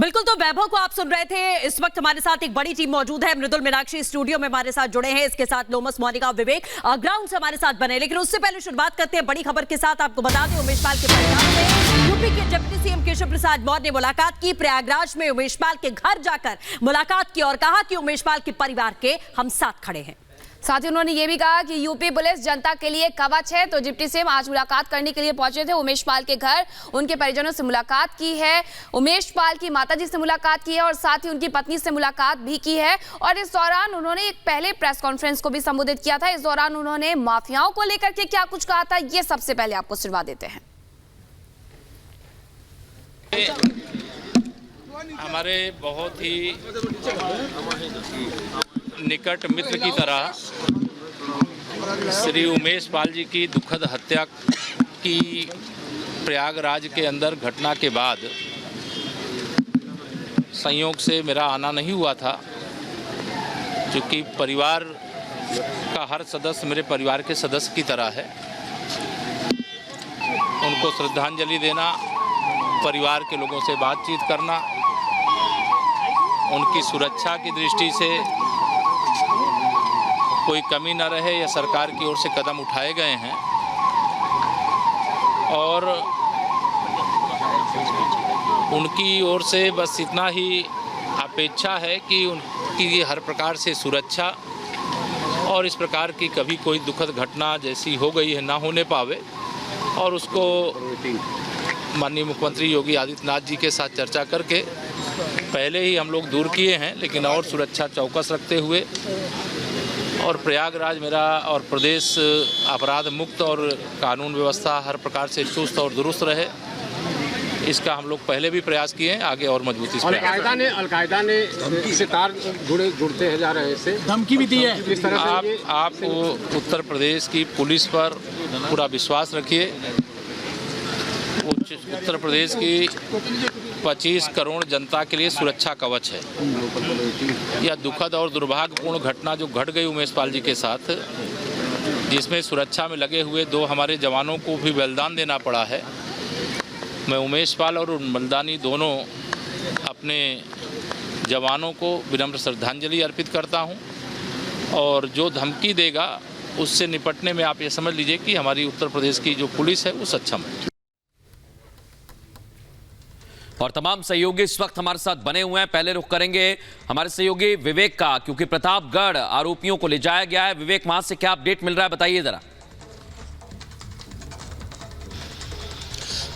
बिल्कुल, तो वैभव को आप सुन रहे थे। इस वक्त हमारे साथ एक बड़ी टीम मौजूद है। मृदुल मीनाक्षी स्टूडियो में हमारे साथ जुड़े हैं, इसके साथ लोमस, मोनिका, विवेक ग्राउंड से हमारे साथ बने। लेकिन उससे पहले शुरुआत करते हैं बड़ी खबर के साथ। आपको बता दें, उमेश पाल के परिवार से यूपी के डिप्टी सीएम केशव प्रसाद मौर्य ने मुलाकात की। प्रयागराज में उमेश पाल के घर जाकर मुलाकात की और कहा कि उमेश पाल के परिवार के हम साथ खड़े हैं। साथ ही उन्होंने ये भी कहा कि यूपी पुलिस जनता के लिए कवच है। तो डिप्टी सीएम आज मुलाकात करने के लिए पहुंचे थे उमेश पाल के घर, उनके परिजनों से मुलाकात की है, उमेश पाल की माताजी से मुलाकात की है और साथ ही उनकी पत्नी से मुलाकात भी की है। और इस दौरान उन्होंने एक पहले प्रेस कॉन्फ्रेंस को भी संबोधित किया था। इस दौरान उन्होंने माफियाओं को लेकर के क्या कुछ कहा था, ये सबसे पहले आपको सुनवा देते हैं। हमारे बहुत ही निकट मित्र की तरह श्री उमेश पाल जी की दुखद हत्या की प्रयागराज के अंदर घटना के बाद संयोग से मेरा आना नहीं हुआ था, क्योंकि परिवार का हर सदस्य मेरे परिवार के सदस्य की तरह है। उनको श्रद्धांजलि देना, परिवार के लोगों से बातचीत करना, उनकी सुरक्षा की दृष्टि से कोई कमी न रहे, या सरकार की ओर से कदम उठाए गए हैं। और उनकी ओर से बस इतना ही अपेक्षा है कि उनकी हर प्रकार से सुरक्षा और इस प्रकार की कभी कोई दुखद घटना जैसी हो गई है ना होने पावे। और उसको माननीय मुख्यमंत्री योगी आदित्यनाथ जी के साथ चर्चा करके पहले ही हम लोग दूर किए हैं, लेकिन और सुरक्षा चौकस रखते हुए और प्रयागराज मेरा और प्रदेश अपराध मुक्त और कानून व्यवस्था हर प्रकार से चुस्त और दुरुस्त रहे, इसका हम लोग पहले भी प्रयास किए हैं, आगे और मजबूती से। अलकायदा ने से तार जुड़ते हैं जा रहे हैं, इससे धमकी भी दी है। इस तरह से आप उत्तर प्रदेश की पुलिस पर पूरा विश्वास रखिए। उत्तर प्रदेश की 25 करोड़ जनता के लिए सुरक्षा कवच है। यह दुखद और दुर्भाग्यपूर्ण घटना जो घट गई उमेश पाल जी के साथ, जिसमें सुरक्षा में लगे हुए 2 हमारे जवानों को भी बलिदान देना पड़ा है। मैं उमेश पाल और बलिदानी दोनों अपने जवानों को विनम्र श्रद्धांजलि अर्पित करता हूं। और जो धमकी देगा उससे निपटने में आप ये समझ लीजिए कि हमारी उत्तर प्रदेश की जो पुलिस है वो सक्षम है। और तमाम सहयोगी इस वक्त हमारे साथ बने हुए हैं। पहले रुख करेंगे हमारे सहयोगी विवेक का, क्योंकि प्रतापगढ़ आरोपियों को ले जाया गया है। विवेक, वहां से क्या अपडेट मिल रहा है, बताइए जरा।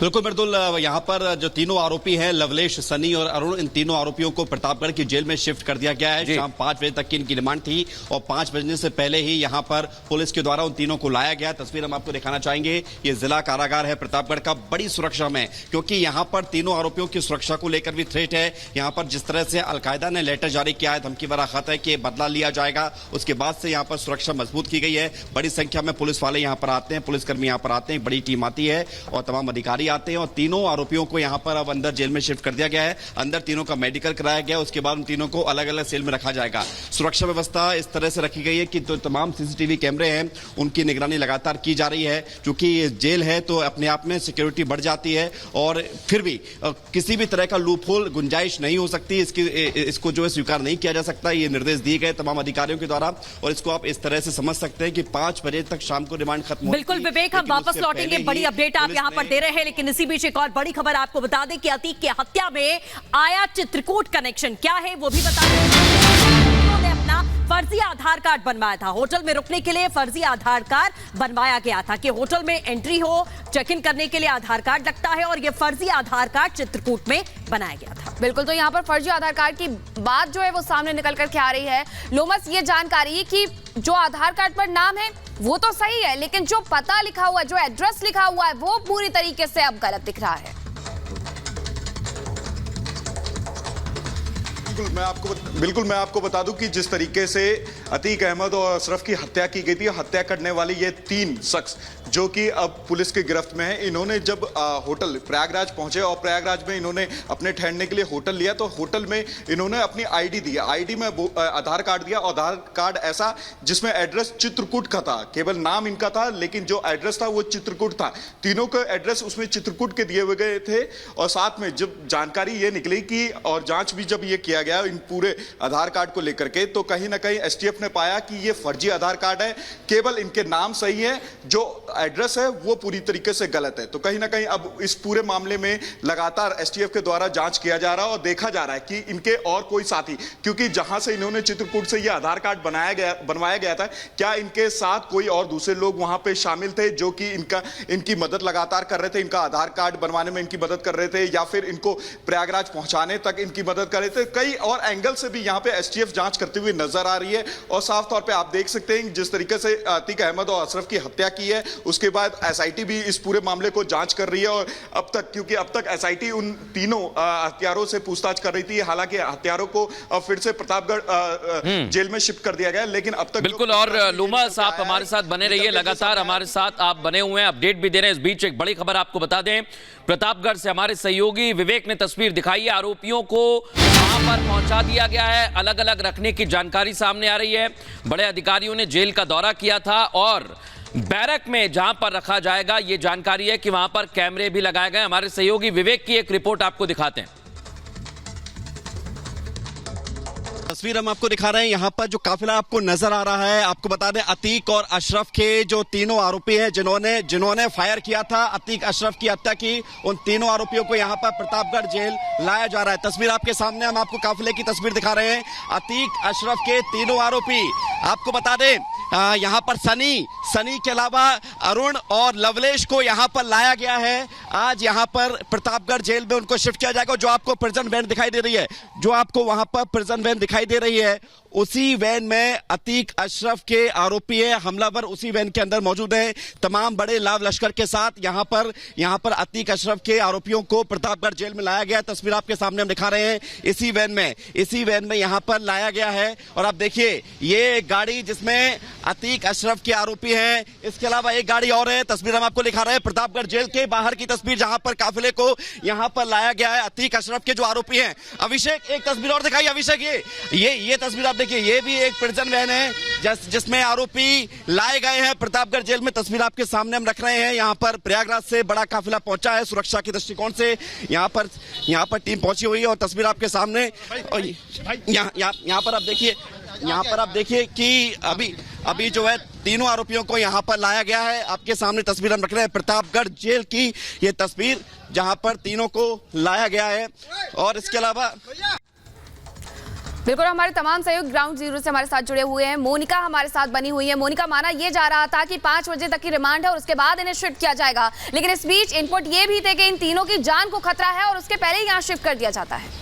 बिल्कुल मृदुल, यहाँ पर जो तीनों आरोपी हैं, लवलेश, सनी और अरुण, इन तीनों आरोपियों को प्रतापगढ़ की जेल में शिफ्ट कर दिया गया है। शाम 5 बजे तक की इनकी रिमांड थी और 5 बजने से पहले ही यहाँ पर पुलिस के द्वारा उन तीनों को लाया गया। तस्वीर हम आपको दिखाना चाहेंगे। ये जिला कारागार है प्रतापगढ़ का, बड़ी सुरक्षा में, क्योंकि यहाँ पर तीनों आरोपियों की सुरक्षा को लेकर भी थ्रेट है। यहाँ पर जिस तरह से अलकायदा ने लेटर जारी किया है, धमकी भरा खत है कि बदला लिया जाएगा, उसके बाद से यहाँ पर सुरक्षा मजबूत की गई है। बड़ी संख्या में पुलिस वाले यहाँ पर आते हैं, पुलिसकर्मी यहाँ पर आते हैं, बड़ी टीम आती है और तमाम अधिकारी आते हैं। और तीनों आरोपियों को यहां पर अब अंदर जेल में शिफ्ट कर दिया गया है। अंदर तीनों का मेडिकल कराया गया, उसके बाद उन तीनों को अलग अलग सेल में रखा जाएगा। सुरक्षा व्यवस्था इस तरह से रखी गई है कि तो तमाम सीसीटीवी कैमरे हैं, उनकी निगरानी लगातार की जा रही है। क्योंकि ये जेल है तो अपने आप में सिक्योरिटी बढ़ जाती है और फिर भी किसी भी तरह का लूपहोल, गुंजाइश नहीं हो सकती। इसको जो है स्वीकार नहीं किया जा सकता। ये निर्देश दिए गए तमाम अधिकारियों के द्वारा और इसको आप इस तरह से समझ सकते हैं कि 5 बजे तक शाम को रिमांड खत्म हो। बिल्कुल विवेक, हम वापस लौटेंगे। बड़ी अपडेट आप यहां पर दे रहे हैं, लेकिन इसी बीच एक और बड़ी खबर आपको बता दें कि अतीक की हत्या में आया चित्रकूट कनेक्शन क्या है वो भी बता दें। उन्होंने अपना फर्जी आधार कार्ड बनवाया था। होटल में रुकने के लिए फर्जी आधार कार्ड बनवाया गया था कि होटल में एंट्री हो, चेक इन करने के लिए आधार कार्ड लगता है, और यह फर्जी आधार कार्ड चित्रकूट में बनाया गया था। बिल्कुल, तो यहाँ पर फर्जी आधार कार्ड की बात जो है वो सामने निकल करके आ रही है। लोमस, ये जानकारी कि जो आधार कार्ड पर नाम है वो तो सही है, लेकिन जो पता लिखा हुआ है, जो एड्रेस लिखा हुआ है, वो पूरी तरीके से अब गलत दिख रहा है। बिल्कुल मैं आपको बता दूं कि जिस तरीके से अतीक अहमद और अशरफ की हत्या की गई थी, हत्या करने वाले ये 3 शख्स जो कि अब पुलिस की गिरफ्त में है। इन्होंने जब होटल प्रयागराज पहुंचे और प्रयागराज में इन्होंने अपने ठहरने के लिए होटल लिया, तो होटल में इन्होंने अपनी आईडी दी, आईडी में आधार कार्ड दिया, आधार कार्ड ऐसा जिसमें एड्रेस चित्रकूट का था, केवल नाम इनका था लेकिन जो एड्रेस था वो चित्रकूट था। तीनों के एड्रेस उसमें चित्रकूट के दिए हुए गए थे। और साथ में जब जानकारी ये निकली कि और जांच भी जब ये किया गया इन पूरे आधार कार्ड को लेकर के, तो कहीं ना कहीं एसटीएफ ने पाया कि ये फर्जी आधार कार्ड है, केवल इनके नाम सही है, जो एड्रेस है वो पूरी तरीके से गलत है। तो कहीं ना कहीं अब इस पूरे मामले में लगातार एसटीएफ के द्वारा जांच किया जा रहा है और देखा जा रहा है कि इनके और कोई साथी, क्योंकि जहां से इन्होंने चित्रकूट से ये आधार कार्ड बनवाया गया था, क्या इनके साथ कोई और दूसरे लोग वहां पे शामिल थे जो कि इनकी मदद लगातार कर रहे थे, इनका आधार कार्ड बनवाने में इनकी मदद कर रहे थे, या फिर इनको प्रयागराज पहुंचाने तक इनकी मदद कर रहे थे। कई और एंगल से भी यहां पे एसटीएफ जांच करते हुए नजर आ रही है। और साफ तौर पे आप देख सकते हैं जिस तरीके से अतीक अहमद और अशरफ की हत्या की है, उसके बाद एसआईटी भी इस पूरे मामले को जांच कर रही है। और अब तक, क्योंकि अब तक एसआईटी उन तीनों हत्यारों से पूछताछ कर रही थी, हालांकि हत्यारों को फिर से प्रतापगढ़ जेल में शिफ्ट कर दिया गया, लेकिन अब तक बिल्कुल। और लूमस, आप हमारे साथ बने रहिए, लगातार हमारे साथ आप बने हुए हैं, अपडेट भी दे रहे हैं। इस बीच एक बड़ी खबर आपको बता दें, प्रतापगढ़ से हमारे सहयोगी विवेक ने तस्वीर दिखाई है। आरोपियों को वहां पर पहुंचा दिया गया है, अलग अलग रखने की जानकारी सामने आ रही है। बड़े अधिकारियों ने जेल का दौरा किया था और बैरक में जहां पर रखा जाएगा, ये जानकारी है कि वहां पर कैमरे भी लगाए गए। हमारे सहयोगी विवेक की एक रिपोर्ट आपको दिखाते हैं। तस्वीर हम आपको दिखा रहे हैं, यहाँ पर जो काफिला आपको नजर आ रहा है, आपको बता दें अतीक और अशरफ के जो तीनों आरोपी हैं जिन्होंने फायर किया था, अतीक अशरफ की हत्या की, उन तीनों आरोपियों को यहाँ पर प्रतापगढ़ जेल लाया जा रहा है। तस्वीर आपके सामने, हम आपको काफिले की तस्वीर दिखा रहे हैं। अतीक अशरफ के तीनों आरोपी, आपको बता दें यहाँ पर सनी के अलावा अरुण और लवलेश को यहाँ पर लाया गया है। आज यहाँ पर प्रतापगढ़ जेल में उनको शिफ्ट किया जाएगा। जो आपको प्रिजन वैन दिखाई दे रही है, जो आपको वहां पर प्रिजन वैन दिखाई दे रही है, उसी वैन में अतीक अशरफ के आरोपी है, हमलावर उसी वैन के अंदर मौजूद है। तमाम बड़े लाव लश्कर के साथ यहाँ पर अतीक अशरफ के आरोपियों को प्रतापगढ़ जेल में लाया गया। तस्वीर आपके सामने हम दिखा रहे हैं, इसी वैन में यहाँ पर लाया गया है। और आप देखिए, ये गाड़ी जिसमें अतीक अशरफ के आरोपी हैं, इसके अलावा एक गाड़ी और है। तस्वीर हम आपको दिखा रहे हैं प्रतापगढ़ जेल के बाहर की तस्वीर, जहां पर काफिले को यहां पर लाया गया है अतीक अशरफ के जो आरोपी हैं। अभिषेक, एक तस्वीर और दिखाई अभिषेक, ये तस्वीर आप देखिए, ये भी एक प्रिजन वैन है जिसमें आरोपी लाए गए हैं प्रतापगढ़ जेल में। तस्वीर आपके सामने हम रख रहे हैं। यहाँ पर प्रयागराज से बड़ा काफिला पहुंचा है, सुरक्षा के दृष्टिकोण से यहाँ पर टीम पहुंची हुई है। और तस्वीर आपके सामने, और यहाँ पर आप देखिए कि अभी जो है तीनों आरोपियों को यहाँ पर लाया गया है। आपके सामने तस्वीर हम रख रहे हैं प्रतापगढ़ जेल की, ये तस्वीर जहाँ पर तीनों को लाया गया है। और इसके अलावा बिल्कुल, हमारे तमाम सहयोग ग्राउंड जीरो से हमारे साथ जुड़े हुए हैं। मोनिका हमारे साथ बनी हुई है। मोनिका, माना ये जा रहा था कि 5 बजे तक की रिमांड है और उसके बाद इन्हें शिफ्ट किया जाएगा, लेकिन इस बीच इनपुट ये भी थे कि इन तीनों की जान को खतरा है और उसके पहले ही यहाँ शिफ्ट कर दिया जाता है।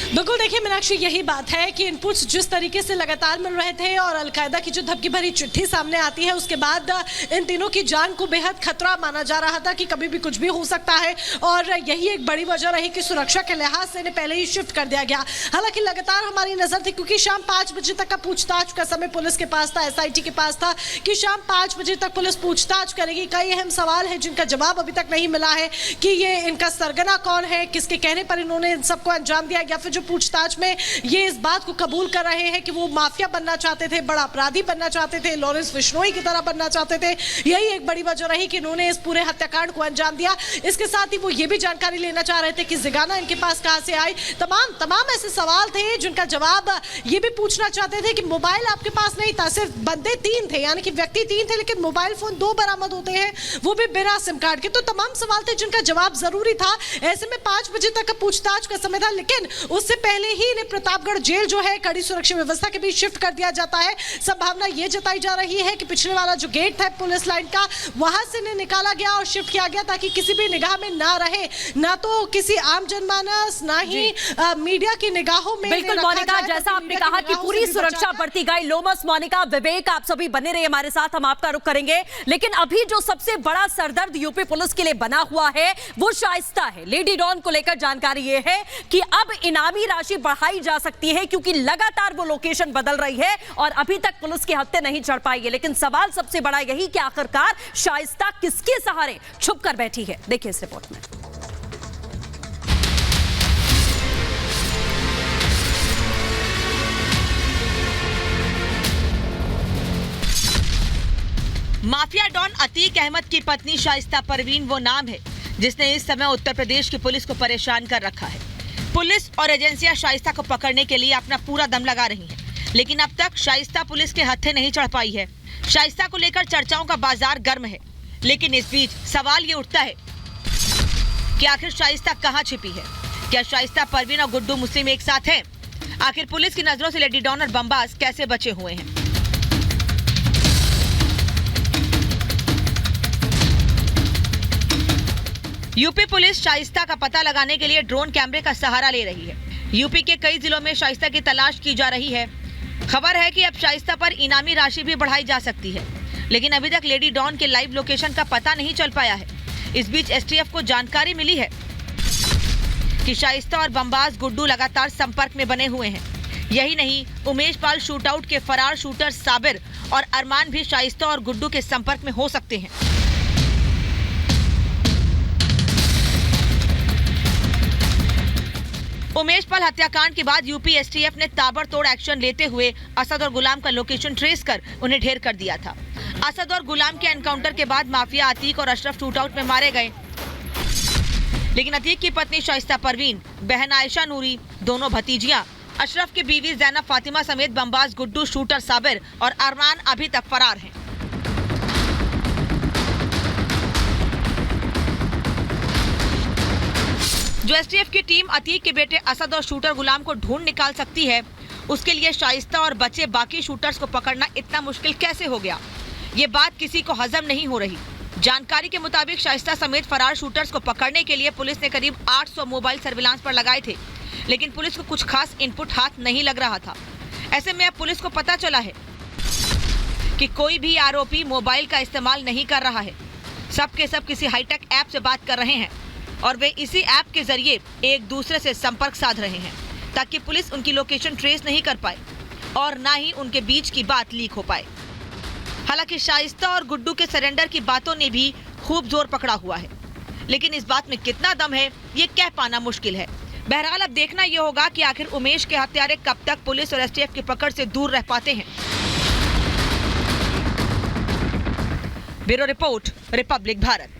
बिल्कुल, देखिए मीनाक्षी, यही बात है कि इनपुट्स जिस तरीके से लगातार मिल रहे थे और अलकायदा की जो धमकी भरी चिट्ठी सामने आती है, उसके बाद इन तीनों की जान को बेहद खतरा माना जा रहा था कि कभी भी कुछ भी हो सकता है। और यही एक बड़ी वजह रही कि सुरक्षा के लिहाज से इन्हें पहले ही शिफ्ट कर दिया गया। हालांकि लगातार हमारी नजर थी, क्योंकि शाम 5 बजे तक का पूछताछ का समय पुलिस के पास था, एसआईटी के पास था, कि शाम 5 बजे तक पुलिस पूछताछ करेगी। कई अहम सवाल है जिनका जवाब अभी तक नहीं मिला है कि ये इनका सरगना कौन है, किसके कहने पर इन्होंने इन सबको अंजाम दिया, या फिर जो पूछताछ में ये इस बात को कबूल कर रहे हैं कि वो माफिया बनना चाहते थे, बड़ा अपराधी बनना चाहते थे, लॉरेंस बिश्नोई की तरह बनना चाहते थे। यही एक बड़ी वजह रही कि इन्होंने इस पूरे हत्याकांड को अंजाम दिया। इसके साथ ही वो ये भी जानकारी लेना चाह रहे थे कि जिगाना इनके पास कहां से आई। तमाम ऐसे सवाल थे जिनका जवाब ये भी पूछना चाहते थे कि मोबाइल आपके पास नहीं था, सिर्फ बंदे 3 थे, यानी कि व्यक्ति 3 थे, लेकिन मोबाइल फोन 2 बरामद होते हैं, वो भी बिना सिम कार्ड के। तो तमाम सवाल थे जिनका जवाब जरूरी था। ऐसे में 5 बजे तक का पूछताछ का समय था, लेकिन उससे पहले ही इन्हें प्रतापगढ़ जेल जो है कड़ी सुरक्षा व्यवस्था के बीच शिफ्ट कर दिया जाता है। संभावना यह जताई जा रही है कि पिछले वाला जो गेट था पुलिस लाइन का, वहां से इन्हें निकाला गया और शिफ्ट किया गया ताकि किसी भी निगाह में ना रहे, ना तो किसी आम जनमानस, ना ही मीडिया की निगाहों में। बिल्कुल मोनिका, जैसा आपने कहा कि पूरी सुरक्षा बढ़ती गई। लोमस, मोनिका, विवेक, आप सभी बने रहे हमारे साथ, हम आपका रुख करेंगे। लेकिन अभी जो सबसे बड़ा सरदर्द यूपी पुलिस के लिए बना हुआ है वो शाइस्ता है। लेडी डॉन को लेकर जानकारी यह है कि अब इनामी इनामी राशि बढ़ाई जा सकती है, क्योंकि लगातार वो लोकेशन बदल रही है और अभी तक पुलिस के हत्थे नहीं चढ़ पाई है। लेकिन सवाल सबसे बड़ा यही कि आखिरकार शाइस्ता किसके सहारे छुप कर बैठी है। देखिए इस रिपोर्ट में। माफिया डॉन अतीक अहमद की पत्नी शाइस्ता परवीन वो नाम है जिसने इस समय उत्तर प्रदेश की पुलिस को परेशान कर रखा है। पुलिस और एजेंसियां शाइस्ता को पकड़ने के लिए अपना पूरा दम लगा रही हैं, लेकिन अब तक शाइस्ता पुलिस के हत्थे नहीं चढ़ पाई है। शाइस्ता को लेकर चर्चाओं का बाजार गर्म है, लेकिन इस बीच सवाल ये उठता है कि आखिर शाइस्ता कहां छिपी है। क्या शाइस्ता, परवीन और गुड्डू मुस्लिम एक साथ हैं? आखिर पुलिस की नजरों से लेडी डॉन और बमबाज कैसे बचे हुए हैं? यूपी पुलिस शाइस्ता का पता लगाने के लिए ड्रोन कैमरे का सहारा ले रही है। यूपी के कई जिलों में शाइस्ता की तलाश की जा रही है। खबर है कि अब शाइस्ता पर इनामी राशि भी बढ़ाई जा सकती है, लेकिन अभी तक लेडी डॉन के लाइव लोकेशन का पता नहीं चल पाया है। इस बीच एसटीएफ को जानकारी मिली है कि शाइस्ता और बमबाज गुड्डू लगातार संपर्क में बने हुए हैं। यही नहीं, उमेश पाल शूटआउट के फरार शूटर साबिर और अरमान भी शाइस्ता और गुड्डू के संपर्क में हो सकते हैं। उमेश पाल हत्याकांड के बाद यूपी एसटीएफ ने ताबड़तोड़ एक्शन लेते हुए असद और गुलाम का लोकेशन ट्रेस कर उन्हें ढेर कर दिया था। असद और गुलाम के एनकाउंटर के बाद माफिया अतीक और अशरफ शूटआउट में मारे गए, लेकिन अतीक की पत्नी शाइस्ता परवीन, बहन आयशा नूरी, दोनों भतीजियां, अशरफ की बीवी जैनब फातिमा समेत बमबाज गुड्डू, शूटर साबिर और अरमान अभी तक फरार हैं। जो एसटीएफ की टीम अतीक के बेटे असद और शूटर गुलाम को ढूंढ निकाल सकती है, उसके लिए शाइस्ता और बचे बाकी शूटर्स को पकड़ना इतना मुश्किल कैसे हो गया, ये बात किसी को हजम नहीं हो रही। जानकारी के मुताबिक शाइस्ता समेत फरार शूटर्स को पकड़ने के लिए पुलिस ने करीब 800 मोबाइल सर्विलांस पर लगाए थे, लेकिन पुलिस को कुछ खास इनपुट हाथ नहीं लग रहा था। ऐसे में अब पुलिस को पता चला है कि कोई भी आरोपी मोबाइल का इस्तेमाल नहीं कर रहा है। सब के सब किसी हाईटेक ऐप से बात कर रहे हैं और वे इसी ऐप के जरिए एक दूसरे से संपर्क साध रहे हैं, ताकि पुलिस उनकी लोकेशन ट्रेस नहीं कर पाए और ना ही उनके बीच की बात लीक हो पाए। हालांकि शाइस्ता और गुड्डू के सरेंडर की बातों ने भी खूब जोर पकड़ा हुआ है, लेकिन इस बात में कितना दम है ये कह पाना मुश्किल है। बहरहाल अब देखना यह होगा कि आखिर उमेश के हत्यारे कब तक पुलिस और एसटीएफ की पकड़ से दूर रह पाते हैं। Bureau report, Republic Bharat.